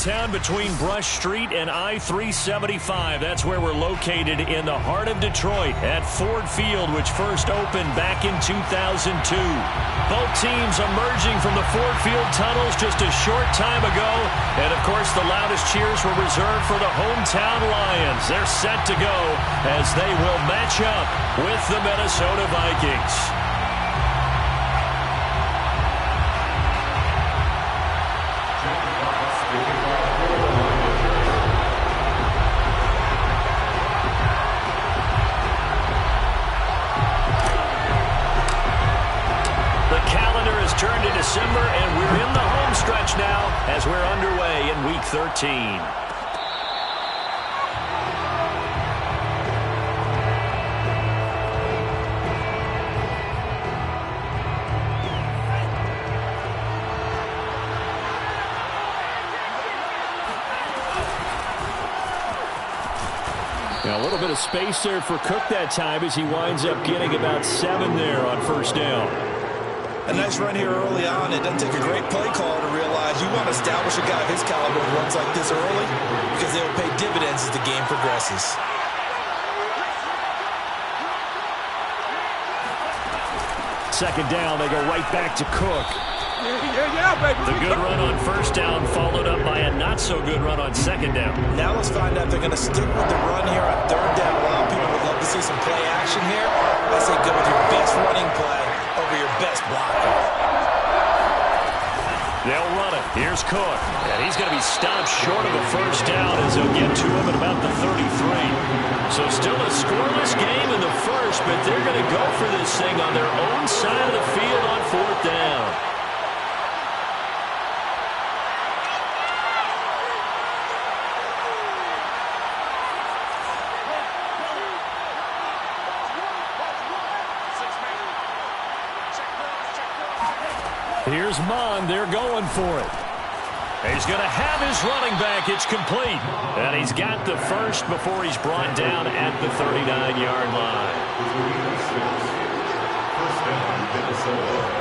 downtown between Brush Street and I-375. That's where we're located in the heart of Detroit at Ford Field, which first opened back in 2002. Both teams emerging from the Ford Field tunnels just a short time ago. And, of course, the loudest cheers were reserved for the hometown Lions. They're set to go as they will match up with the Minnesota Vikings. Turned to December, and we're in the home stretch now as we're underway in Week 13. Now, a little bit of space there for Cook that time as he winds up getting about 7 there on first down. A nice run here early on. It doesn't take a great play caller to realize you want to establish a guy of his caliber who runs like this early because they will pay dividends as the game progresses. Second down, they go right back to Cook. Yeah, baby. The good run on first down followed up by a not-so-good run on second down. Now let's find out if they're going to stick with the run here on third down. A lot of people would love to see some play action here. I say go with your best running play over your best blocker. They'll run it. Here's Cook. And he's going to be stopped short of a first down as they'll get to him at about the 33. So still a scoreless game in the first, but they're going to go for this thing on their own side of the field on fourth down. Here's Mon. They're going for it. He's going to have his running back. It's complete. And he's got the first before he's brought down at the 39-yard line. First down, Minnesota.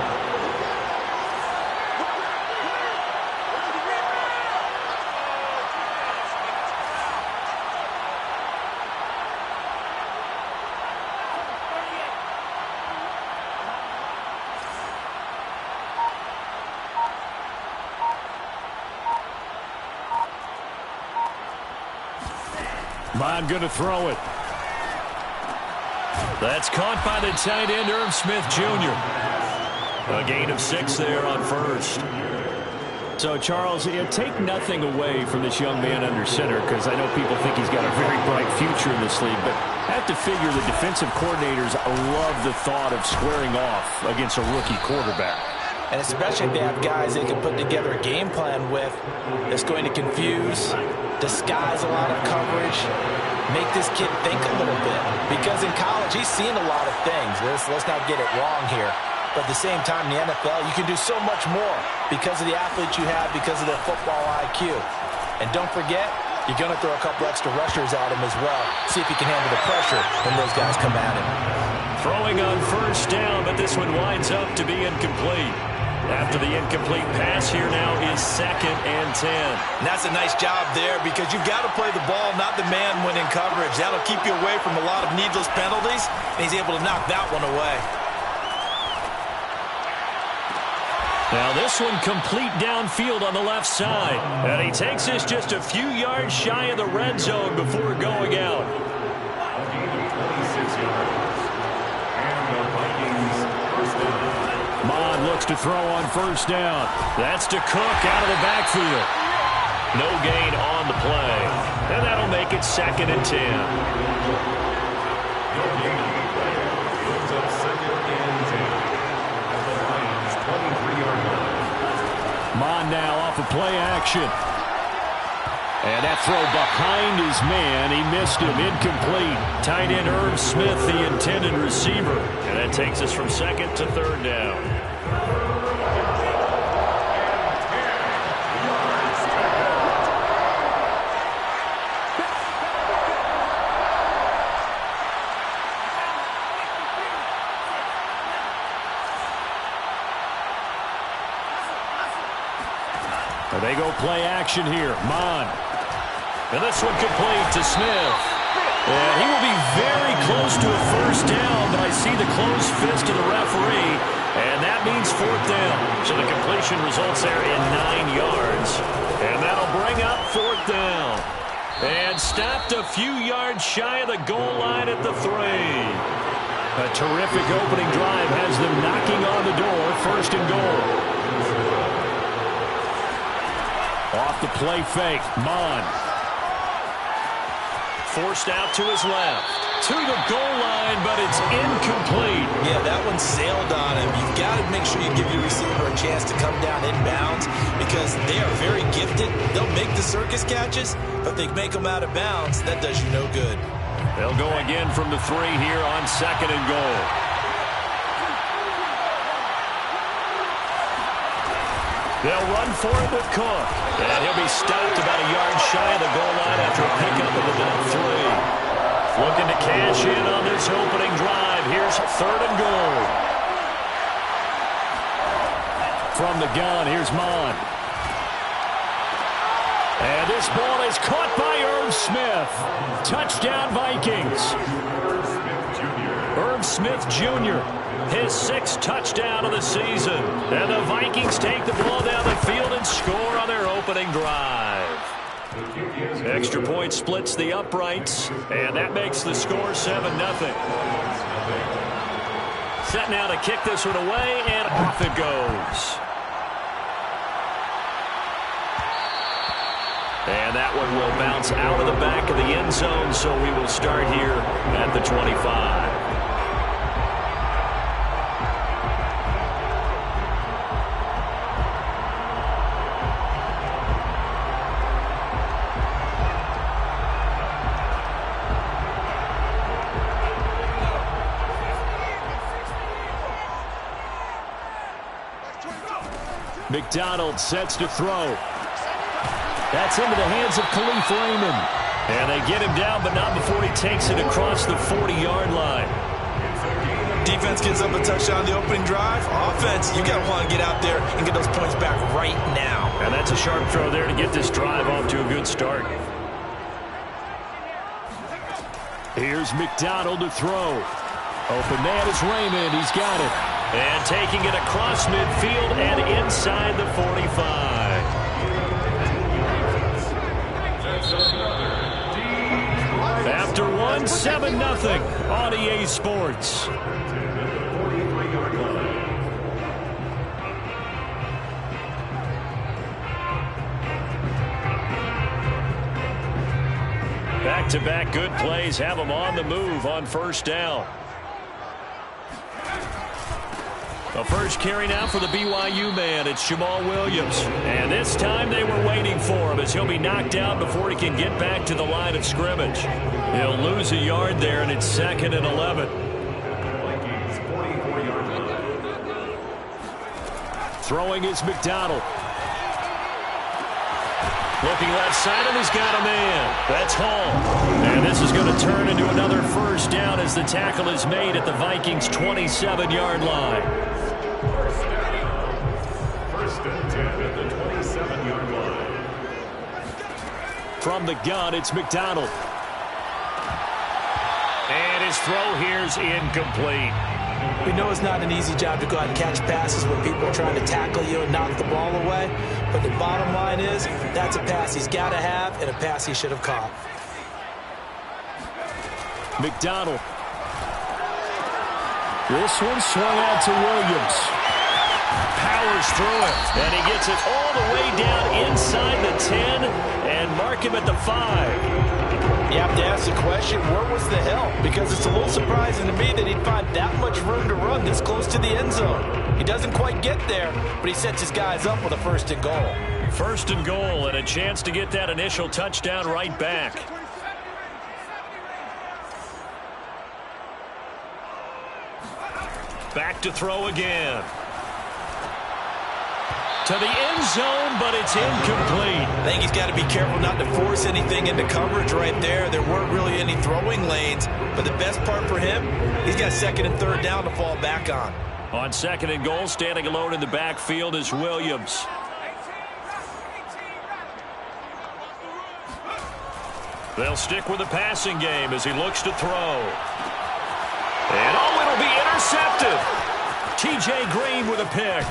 Mon going to throw it. That's caught by the tight end, Irv Smith Jr. A gain of 6 there on first. So, Charles, take nothing away from this young man under center because I know people think he's got a very bright future in this league, but I have to figure the defensive coordinators love the thought of squaring off against a rookie quarterback. And especially if they have guys they can put together a game plan with that's going to confuse, disguise a lot of coverage, make this kid think a little bit. Because in college, he's seen a lot of things. Let's not get it wrong here. But at the same time, in the NFL, you can do so much more because of the athletes you have, because of their football IQ. And don't forget, you're going to throw a couple extra rushers at him as well. See if he can handle the pressure when those guys come at him. Throwing on first down, but this one winds up to be incomplete. After the incomplete pass, here now is 2nd and 10. And that's a nice job there because you've got to play the ball, not the man when in coverage. That'll keep you away from a lot of needless penalties, and he's able to knock that one away. Now this one complete downfield on the left side. And he takes this just a few yards shy of the red zone before going out. Mon looks to throw on first down. That's to Cook out of the backfield. No gain on the play. And that'll make it 2nd and 10. Mon now off of play action. And that throw behind his man. He missed him. Incomplete. Tight end Irv Smith, the intended receiver. And that takes us from 2nd to 3rd down. And they go play action here. Mon. And this one complete to Smith. And he will be very close to a first down, but I see the closed fist of the referee, and that means fourth down. So the completion results there in 9 yards, and that'll bring up fourth down. And stopped a few yards shy of the goal line at the 3. A terrific opening drive has them knocking on the door, first and goal. Off the play fake, Mon. Forced out to his left. To the goal line, but it's incomplete. Yeah, that one sailed on him. You've got to make sure you give your receiver a chance to come down inbounds because they are very gifted. They'll make the circus catches, but if they make them out of bounds, that does you no good. They'll go again from the 3 here on second and goal. They'll run for it with Cook. And he'll be stopped about a yard shy of the goal line after a pickup of about 3. Looking to cash in on this opening drive. Here's third and goal. From the gun, here's Mon. And this ball is caught by Irv Smith. Touchdown, Vikings. Irv Smith Jr., his 6th touchdown of the season. And the Vikings take the ball down the field and score on their opening drive. Extra point splits the uprights, and that makes the score 7-0. Set now to kick this one away, and off it goes. And that one will bounce out of the back of the end zone, so we will start here at the 25. McDonald sets to throw. That's into the hands of Khalif Raymond. And they get him down, but not before he takes it across the 40-yard line. Defense gets up a touchdown on the opening drive. Offense, you got to want to get out there and get those points back right now. And that's a sharp throw there to get this drive off to a good start. Here's McDonald to throw. Open man is Raymond. He's got it. And taking it across midfield and inside the 45. After 1, 7-0 on EA Sports. Back-to-back good plays have them on the move on first down. The first carry now for the BYU man. It's Jamal Williams. And this time they were waiting for him as he'll be knocked out before he can get back to the line of scrimmage. He'll lose a yard there, and it's 2nd and 11. Throwing is McDonald. Looking left side, and he's got a man. That's Hall. And this is going to turn into another first down as the tackle is made at the Vikings' 27-yard line. First and 10 at the 27-yard line. From the gun, it's McDonald. And his throw here's incomplete. We know it's not an easy job to go out and catch passes when people are trying to tackle you and knock the ball away. But the bottom line is, that's a pass he's got to have and a pass he should have caught. McDonald. This one swung out to Williams. Powers through it. And he gets it all the way down inside the 10 and mark him at the 5. You have to ask the question, where was the help? Because it's a little surprising to me that he'd find that much room to run this close to the end zone. He doesn't quite get there, but he sets his guys up with a first and goal. First and goal and a chance to get that initial touchdown right back. Back to throw again. To the end zone, but it's incomplete. I think he's got to be careful not to force anything into coverage right there. There weren't really any throwing lanes, but the best part for him, he's got 2nd and 3rd down to fall back on. On 2nd and goal, standing alone in the backfield is Williams. They'll stick with the passing game as he looks to throw. And it'll be intercepted. T.J. Green with a pick.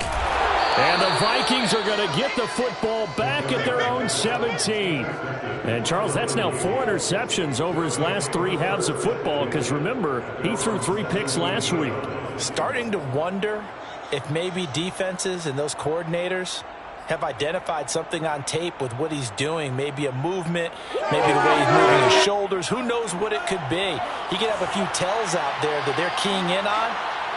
And the Vikings are going to get the football back at their own 17. And, Charles, that's now 4 interceptions over his last 3 halves of football because, remember, he threw 3 picks last week. Starting to wonder if maybe defenses and those coordinators have identified something on tape with what he's doing. Maybe a movement, maybe the way he's moving his shoulders. Who knows what it could be? He could have a few tells out there that they're keying in on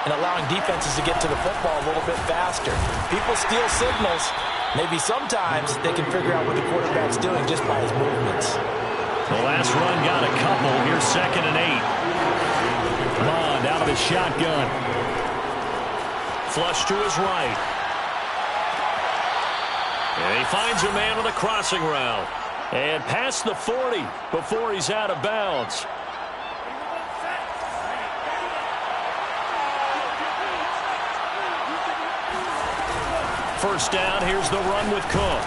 and allowing defenses to get to the football a little bit faster. People steal signals. Maybe sometimes they can figure out what the quarterback's doing just by his movements. The last run got a couple. Here's 2nd and 8. Bond out of his shotgun. Flush to his right. And he finds a man on the crossing route. And past the 40 before he's out of bounds. First down, here's the run with Cook.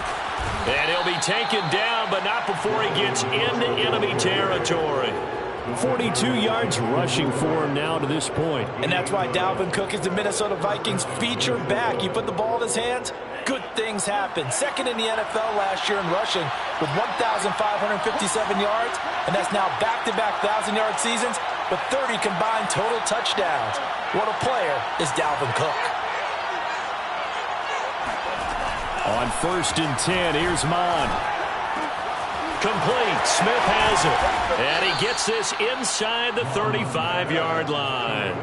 And he'll be taken down, but not before he gets into enemy territory. 42 yards rushing for him now to this point. And that's why Dalvin Cook is the Minnesota Vikings featured back. You put the ball in his hands, good things happen. 2nd in the NFL last year in rushing with 1,557 yards. And that's now back-to-back 1,000-yard seasons with 30 combined total touchdowns. What a player is Dalvin Cook. On 1st and 10, here's Mon. Complete. Smith has it. And he gets this inside the 35-yard line.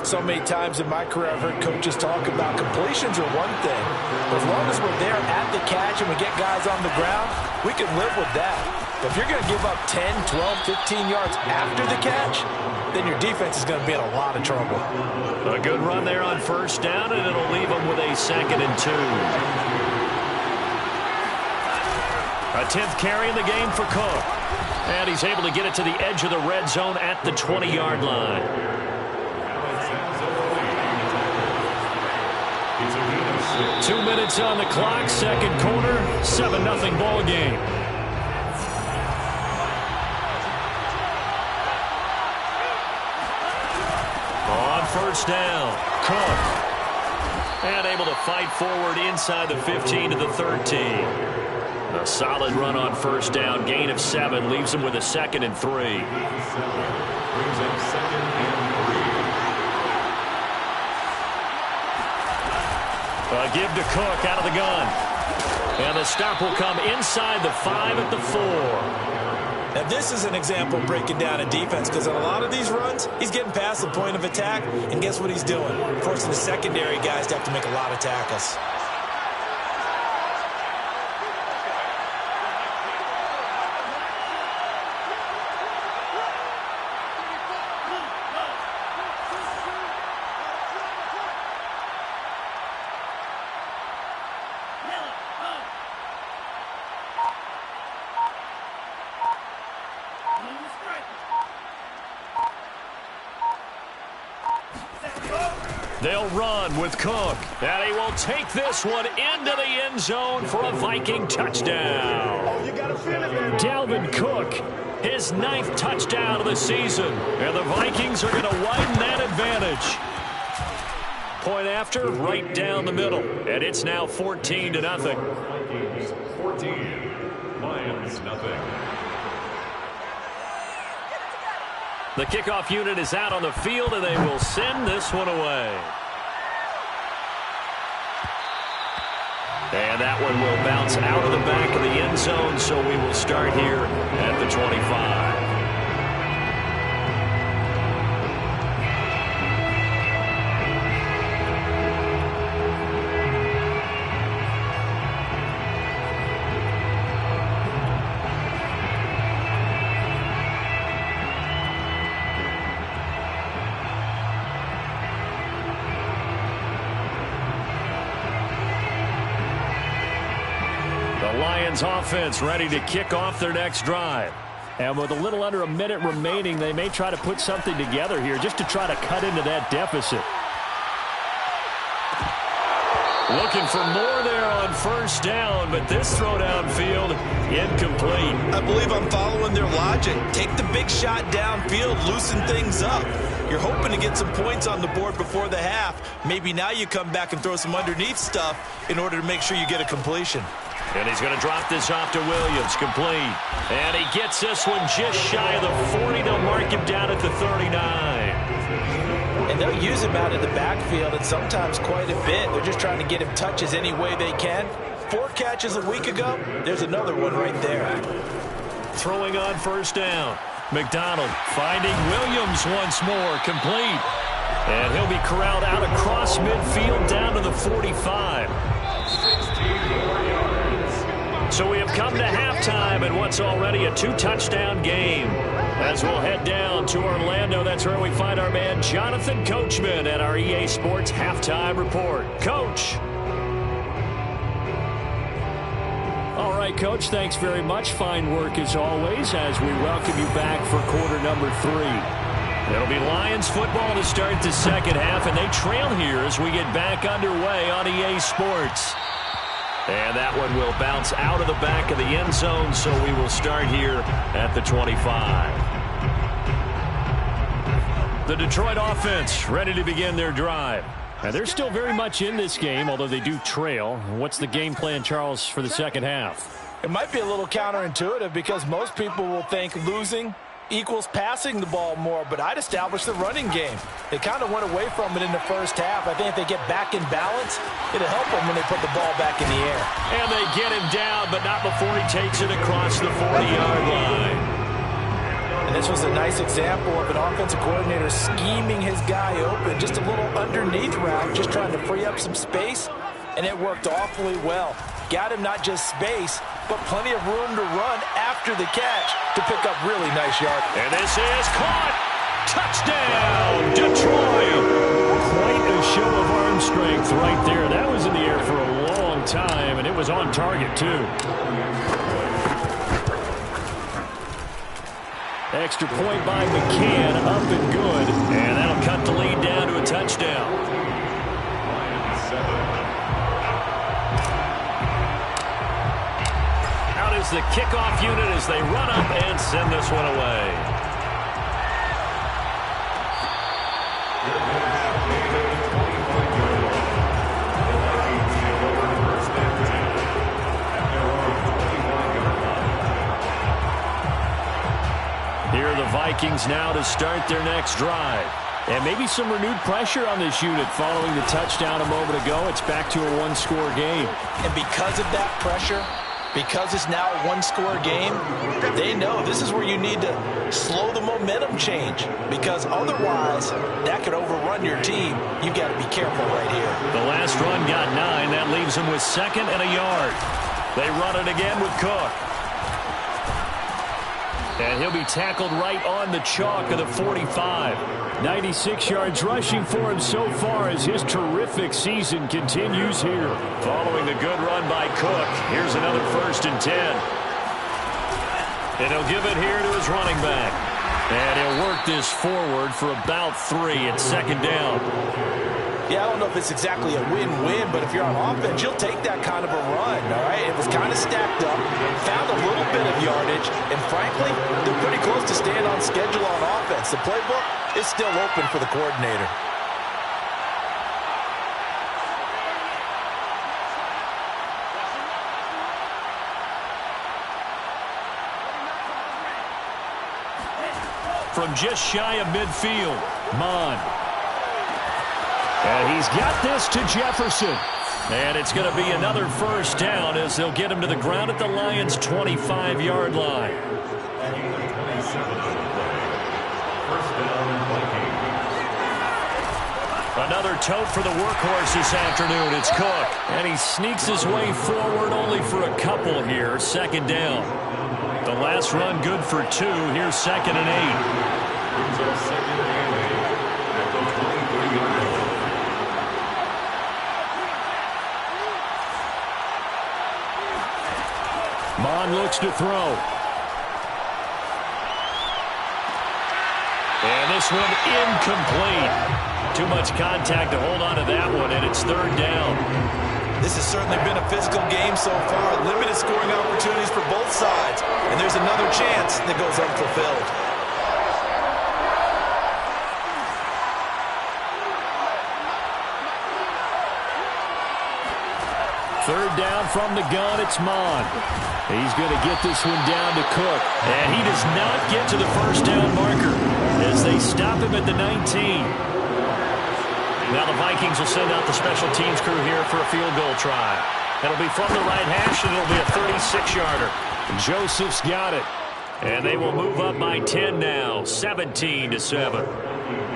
So many times in my career I've heard coaches talk about completions are one thing. But as long as we're there at the catch and we get guys on the ground, we can live with that. But if you're going to give up 10, 12, 15 yards after the catch, then your defense is going to be in a lot of trouble. A good run there on 1st down, and it'll leave them with a 2nd and 2. A 10th carry in the game for Cook. And he's able to get it to the edge of the red zone at the 20-yard line. Two minutes on the clock, 2nd quarter, 7-0 ball game. On 1st down, Cook. And able to fight forward inside the 15 to the 13. A solid run on 1st down, gain of 7, leaves him with a 2nd and 3. A give to Cook out of the gun. And the stop will come inside the 5 at the 4. Now this is an example of breaking down a defense because on a lot of these runs, he's getting past the point of attack, and guess what he's doing? Forcing the secondary guys to have to make a lot of tackles. They'll run with Cook. And he will take this one into the end zone for a Viking touchdown. Dalvin Cook, his 9th touchdown of the season. And the Vikings are going to widen that advantage. Point after, right down the middle. And it's now 14-0. Vikings 14, Lions nothing. The kickoff unit is out on the field, and they will send this one away. And that one will bounce out of the back of the end zone, so we will start here at the 25. Lions offense ready to kick off their next drive. And with a little under a minute remaining, they may try to put something together here just to try to cut into that deficit. Looking for more there on first down, but this throw downfield, incomplete. I believe I'm following their logic. Take the big shot downfield, loosen things up. You're hoping to get some points on the board before the half. Maybe now you come back and throw some underneath stuff in order to make sure you get a completion. And he's going to drop this off to Williams, complete. And he gets this one just shy of the 40. They'll mark him down at the 39. And they'll use him out of the backfield, and sometimes quite a bit. They're just trying to get him touches any way they can. 4 catches a week ago. There's another one right there. Throwing on first down. McDonald finding Williams once more, complete. And he'll be corralled out across midfield down to the 45. So we have come to halftime in what's already a 2-touchdown game. As we'll head down to Orlando, that's where we find our man Jonathan Coachman at our EA Sports Halftime Report. Coach. All right, Coach, thanks very much. Fine work as always as we welcome you back for quarter number 3. It'll be Lions football to start the second half, and they trail here as we get back underway on EA Sports. And that one will bounce out of the back of the end zone, so we will start here at the 25. The Detroit offense ready to begin their drive. And they're still very much in this game, although they do trail. What's the game plan, Charles, for the second half? It might be a little counterintuitive because most people will think losing equals passing the ball more, but I'd establish the running game. They kind of went away from it in the first half. I think if they get back in balance, it'll help them when they put the ball back in the air. And they get him down, but not before he takes it across the 40-yard line. And this was a nice example of an offensive coordinator scheming his guy open, just a little underneath route, just trying to free up some space, and it worked awfully well. Got him not just space, but plenty of room to run after the catch to pick up really nice yards. And this is caught. Touchdown, Detroit. Quite a show of arm strength right there. That was in the air for a long time, and it was on target, too. Extra point by McCann, up and good. And that'll cut the lead down to a touchdown. Out is the kickoff unit as they run up and send this one away. Here are the Vikings now to start their next drive. And maybe some renewed pressure on this unit following the touchdown a moment ago. It's back to a 1-score game. And because of that pressure, because it's now a 1-score game, they know this is where you need to slow the momentum change. Because otherwise, that could overrun your team. You've got to be careful right here. The last run got 9. That leaves them with 2nd and a yard. They run it again with Cook. And he'll be tackled right on the chalk of the 45. 96 yards rushing for him so far as his terrific season continues here. Following the good run by Cook, here's another 1st and 10. And he'll give it here to his running back. And he'll work this forward for about 3 at 2nd down. Yeah, I don't know if it's exactly a win-win, but if you're on offense, you'll take that kind of a run, all right? It was kind of stacked up, found a little bit of yardage, and frankly, they're pretty close to staying on schedule on offense. The playbook is still open for the coordinator. From just shy of midfield, Mon. And he's got this to Jefferson. And it's going to be another 1st down as they'll get him to the ground at the Lions' 25-yard line. Another tote for the workhorse this afternoon. It's Cook. And he sneaks his way forward only for a couple here. 2nd down. The last run good for 2. Here's 2nd and 8. Mon looks to throw. And this one incomplete. Too much contact to hold on to that one, and it's 3rd down. This has certainly been a physical game so far. Limited scoring opportunities for both sides. And there's another chance that goes unfulfilled. Third down from the gun, it's Mon. He's going to get this one down to Cook. And he does not get to the first down marker as they stop him at the 19. Now the Vikings will send out the special teams crew here for a field goal try. It'll be from the right hash, and it'll be a 36-yarder. Joseph's got it. And they will move up by 10 now, 17-7.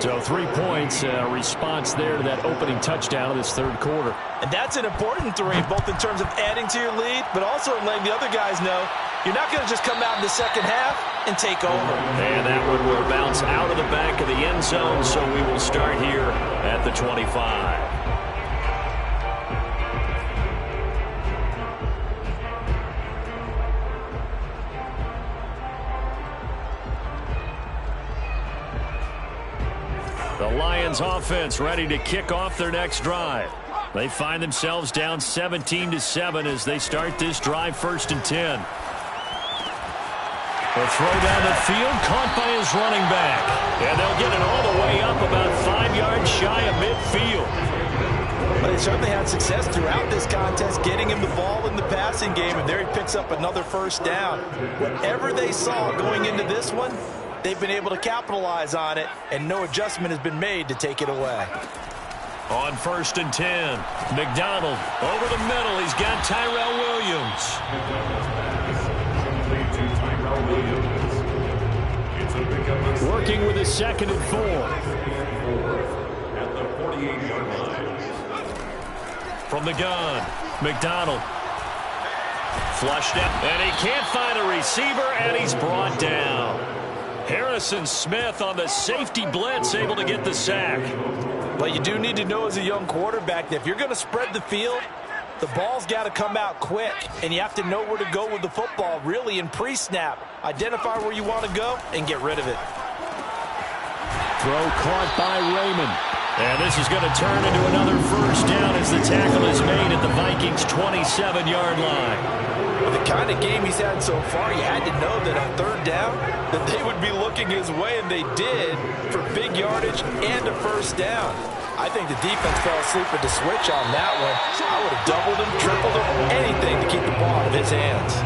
So 3 points, response there to that opening touchdown of this third quarter. And that's an important 3, both in terms of adding to your lead, but also letting the other guys know you're not going to just come out in the second half and take over. And that one will bounce out of the back of the end zone, so we will start here at the 25. The Lions offense ready to kick off their next drive. They find themselves down 17-7 as they start this drive, 1st and 10. A throw down the field, caught by his running back. And they'll get it all the way up about 5 yards shy of midfield. But they certainly had success throughout this contest, getting him the ball in the passing game, and there he picks up another first down. Whatever they saw going into this one, they've been able to capitalize on it, and no adjustment has been made to take it away. On 1st and 10, McDonald over the middle. He's got Tyrell Williams. Working with his 2nd and 4. At the 48-yard line. From the gun, McDonald. Flushed out, and he can't find a receiver, and he's brought down. Harrison Smith on the safety blitz, able to get the sack. But you do need to know as a young quarterback that if you're going to spread the field, the ball's got to come out quick, and you have to know where to go with the football, really, in pre-snap. Identify where you want to go and get rid of it. Throw caught by Raymond. And this is going to turn into another first down as the tackle is made at the Vikings' 27-yard line. With the kind of game he's had so far, you had to know that on 3rd down that they would be looking his way, and they did, for big yardage and a first down. I think the defense fell asleep at the switch on that one. I would have doubled him, tripled him, anything to keep the ball out of his hands.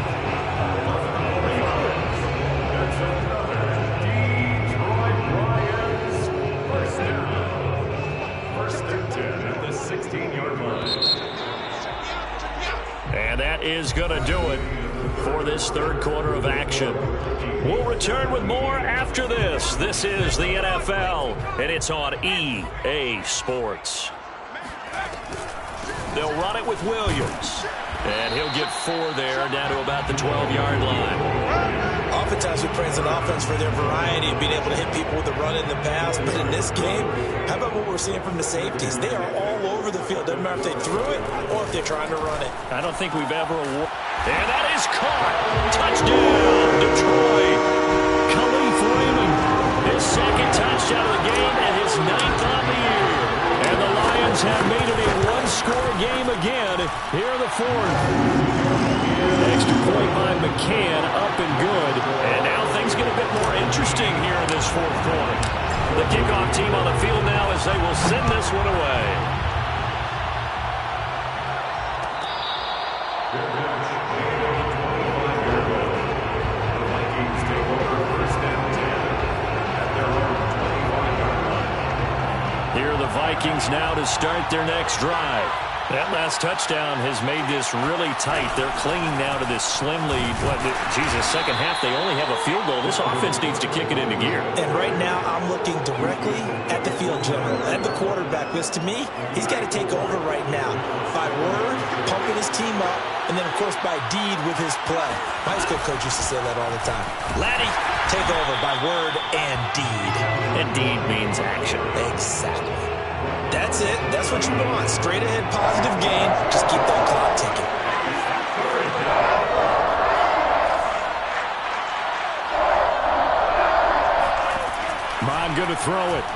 And that is going to do it for this third quarter of action. We'll return with more after this. This is the NFL, and it's on EA Sports. They'll run it with Williams. And he'll get 4 there, down to about the 12-yard line. Oftentimes we praise an offense for their variety of being able to hit people with the run in the pass. But in this game, how about what we're seeing from the safeties? They are all over the field. Doesn't matter if they threw it or if they're trying to run it. I don't think we've ever... And that is caught. Touchdown, Detroit. Khalif Raymond, his 2nd touchdown of the game and his 9th on the year. And the Lions have made it a one-score game again here in the 4th. Extra point by McCann, up and good. And now things get a bit more interesting here in this 4th quarter. The kickoff team on the field now as they will send this one away. Here are the Vikings now to start their next drive. That last touchdown has made this really tight. They're clinging now to this slim lead. Second half, they only have a field goal. This offense needs to kick it into gear. And right now, I'm looking directly at the field general, at the quarterback. Because to me, he's got to take over right now. By word, pumping his team up, and then, of course, by deed with his play. My high school coach used to say that all the time. Laddie, take over by word and deed. And deed means action. Exactly. That's it. That's what you want. Straight ahead, positive gain. Just keep that clock ticking. Mon going to throw it.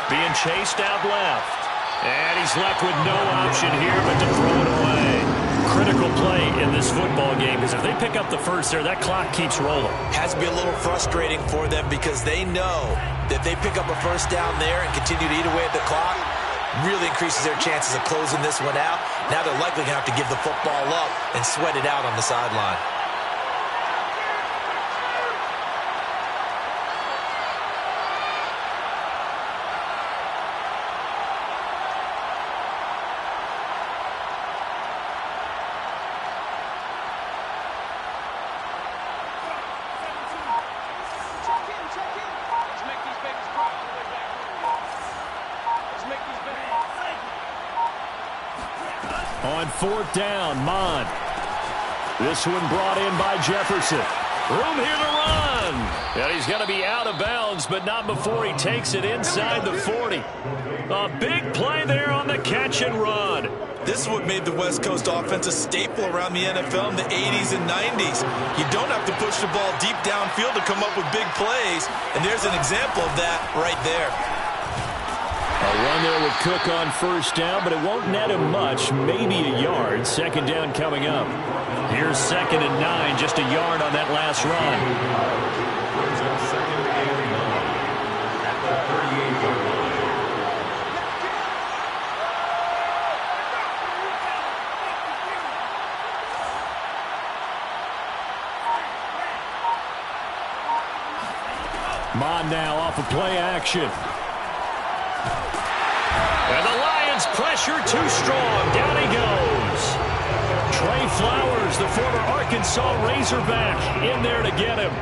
Being chased out left. And he's left with no option here but to throw it away. Critical play in this football game, because if they pick up the first there, that clock keeps rolling. Has to be a little frustrating for them because they know that if they pick up a first down there and continue to eat away at the clock, really increases their chances of closing this one out. Now they're likely going to have to give the football up and sweat it out on the sideline. On fourth down, Mond. This one brought in by Jefferson. Room here to run. And he's going to be out of bounds, but not before he takes it inside the 40. A big play there on the catch and run. This is what made the West Coast offense a staple around the NFL in the 80s and 90s. You don't have to push the ball deep downfield to come up with big plays, and there's an example of that right there. A run there with Cook on first down, but it won't net him much, maybe a yard. Second down coming up. Here's 2nd and 9, just a yard on that last run. Second and 9 at the 38-yard line. Mond now off of play action. And the Lions pressure too strong. Down he goes. Trey Flowers, the former Arkansas Razorback, in there to get him.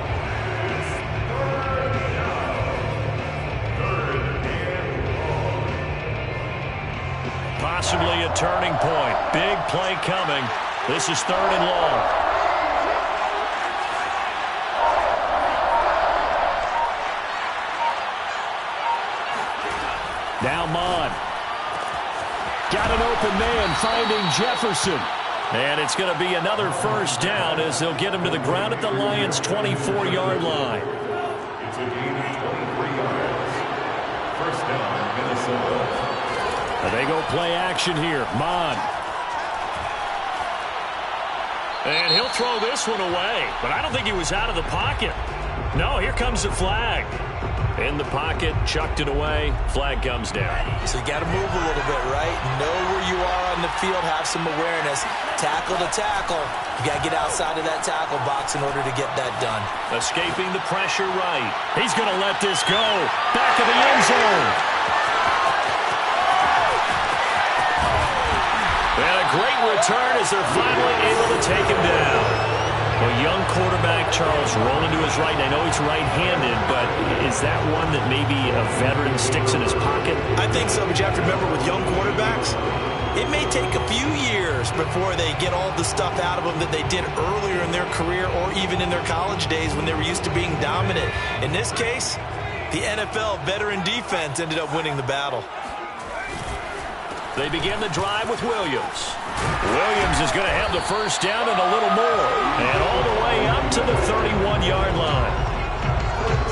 Possibly a turning point. Big play coming. This is 3rd and long. Now Mond. Got an open man finding Jefferson. And it's going to be another first down as they'll get him to the ground at the Lions' 24-yard line. It's a gain of 23 yards. First down, Minnesota. And they go play action here. Mond. And he'll throw this one away. But I don't think he was out of the pocket. No, here comes the flag. In the pocket, chucked it away, flag comes down. So you got to move a little bit, right? Know where you are on the field, have some awareness. Tackle to tackle. You got to get outside of that tackle box in order to get that done. Escaping the pressure right. He's going to let this go. Back of the end zone. And a great return as they're finally able to take him down. A young quarterback, Charles, rolling to his right. I know he's right-handed, but is that one that maybe a veteran sticks in his pocket? I think so, but you have to remember with young quarterbacks, it may take a few years before they get all the stuff out of them that they did earlier in their career or even in their college days when they were used to being dominant. In this case, the NFL veteran defense ended up winning the battle. They begin the drive with Williams. Williams is going to have the first down and a little more. And all the way up to the 31-yard line.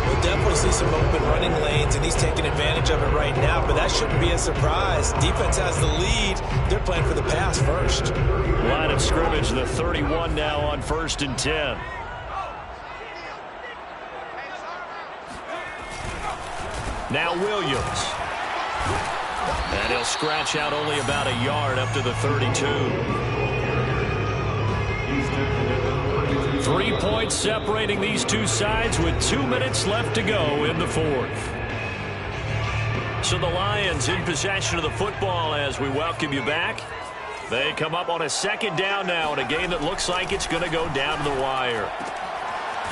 We'll definitely see some open running lanes, and he's taking advantage of it right now, but that shouldn't be a surprise. Defense has the lead. They're playing for the pass first. Line of scrimmage, the 31 now on 1st and 10. Now Williams. And he'll scratch out only about a yard up to the 32. 3 points separating these two sides with 2 minutes left to go in the 4th. So the Lions in possession of the football as we welcome you back. They come up on a 2nd down now in a game that looks like it's going to go down to the wire.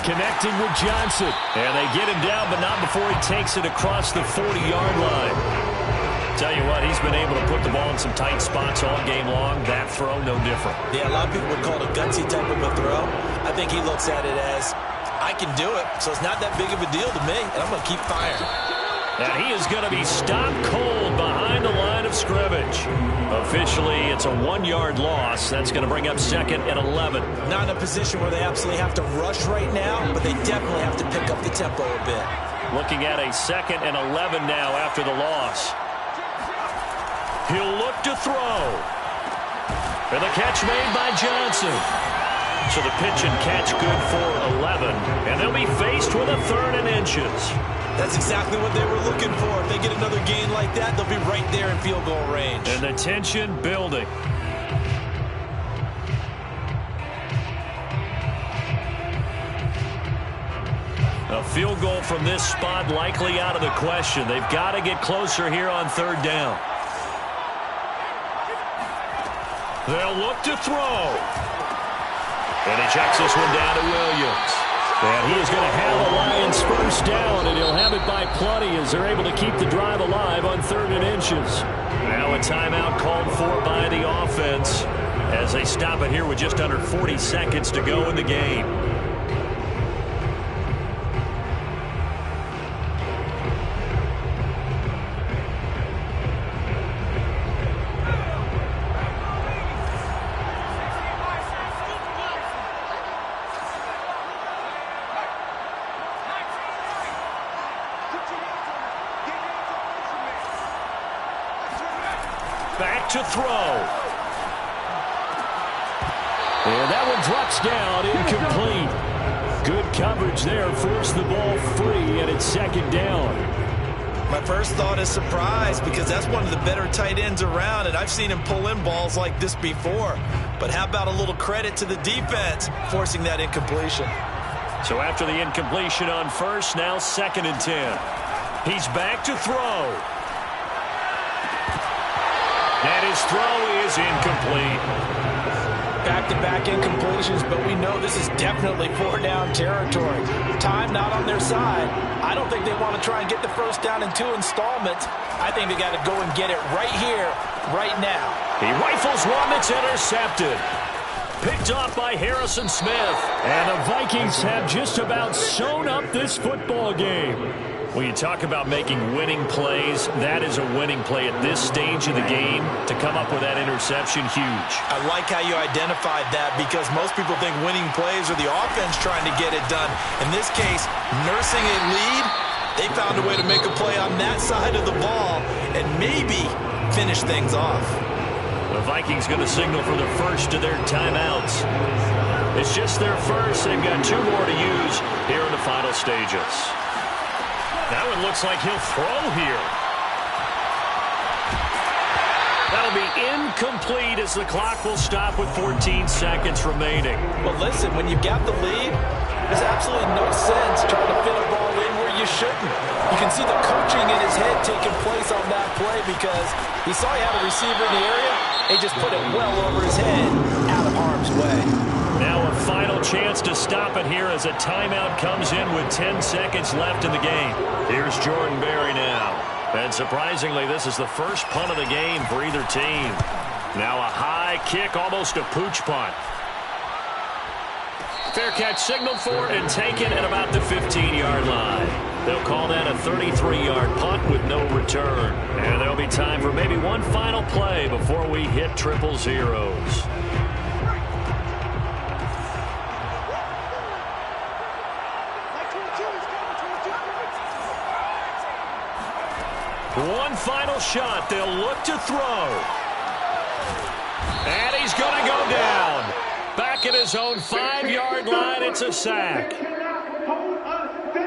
Connecting with Johnson. And they get him down, but not before he takes it across the 40-yard line. Tell you what, he's been able to put the ball in some tight spots all game long. That throw, no different. Yeah, a lot of people would call it a gutsy type of a throw. I think he looks at it as, I can do it, so it's not that big of a deal to me, and I'm going to keep firing. And he is going to be stopped cold behind the line of scrimmage. Officially, it's a 1-yard loss. That's going to bring up 2nd and 11. Not in a position where they absolutely have to rush right now, but they definitely have to pick up the tempo a bit. Looking at a 2nd and 11 now after the loss. He'll look to throw. And the catch made by Johnson. So the pitch and catch good for 11. And they'll be faced with a 3rd and inches. That's exactly what they were looking for. If they get another gain like that, they'll be right there in field goal range. And the tension building. A field goal from this spot likely out of the question. They've got to get closer here on 3rd down. They'll look to throw. And he checks this one down to Williams. And he is going to have the Lions first down, and he'll have it by plenty as they're able to keep the drive alive on 3rd and inches. Now a timeout called for by the offense as they stop it here with just under 40 seconds to go in the game. Back to throw. And that one drops down, incomplete. Good coverage there, forced the ball free, and it's 2nd down. My first thought is surprise because that's one of the better tight ends around, and I've seen him pull in balls like this before. But how about a little credit to the defense forcing that incompletion? So after the incompletion on first, now 2nd and 10. He's back to throw. And his throw is incomplete. Back-to-back incompletions, but we know this is definitely 4-down territory. Time not on their side. I don't think they want to try and get the first down in 2 installments. I think they got to go and get it right here, right now. He rifles one that's intercepted. Picked off by Harrison Smith. And the Vikings have just about sewn up this football game. When you talk about making winning plays, that is a winning play at this stage of the game. To come up with that interception, huge. I like how you identified that because most people think winning plays are the offense trying to get it done. In this case, nursing a lead, they found a way to make a play on that side of the ball and maybe finish things off. The Vikings going to signal for the first of their timeouts. It's just their first. They've got 2 more to use here in the final stages. Now it looks like he'll throw here. That'll be incomplete as the clock will stop with 14 seconds remaining. Well, listen, when you've got the lead, there's absolutely no sense trying to fit a ball in where you shouldn't. You can see the coaching in his head taking place on that play because he saw he had a receiver in the area. He just put it well over his head, out of harm's way. Now a final chance to stop it here as a timeout comes in with 10 seconds left in the game. Here's Jordan Berry now. And surprisingly, this is the first punt of the game for either team. Now a high kick, almost a pooch punt. Fair catch signaled for and taken at about the 15-yard line. They'll call that a 33-yard punt with no return. And there'll be time for maybe one final play before we hit triple zeros. One final shot. They'll look to throw. And he's going to go down. Back at his own 5-yard line, it's a sack.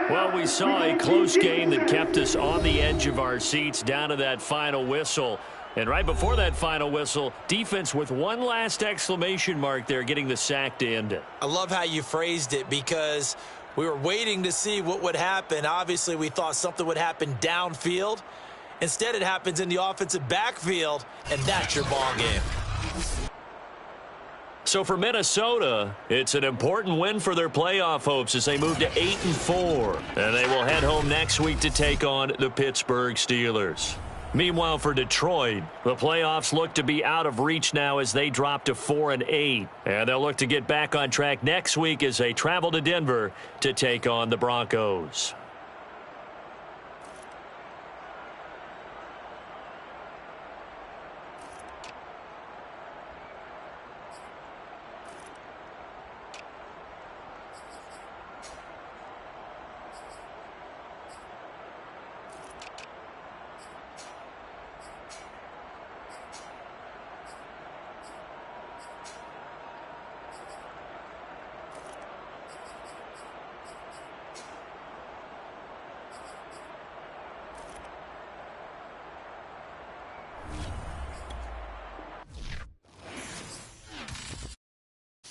Well, we saw a close game that kept us on the edge of our seats down to that final whistle. And right before that final whistle, defense with one last exclamation mark there, getting the sack to end it. I love how you phrased it because we were waiting to see what would happen. Obviously, we thought something would happen downfield. Instead, it happens in the offensive backfield, and that's your ball game. So for Minnesota, it's an important win for their playoff hopes as they move to 8-4. And they will head home next week to take on the Pittsburgh Steelers. Meanwhile, for Detroit, the playoffs look to be out of reach now as they drop to 4-8. And they'll look to get back on track next week as they travel to Denver to take on the Broncos.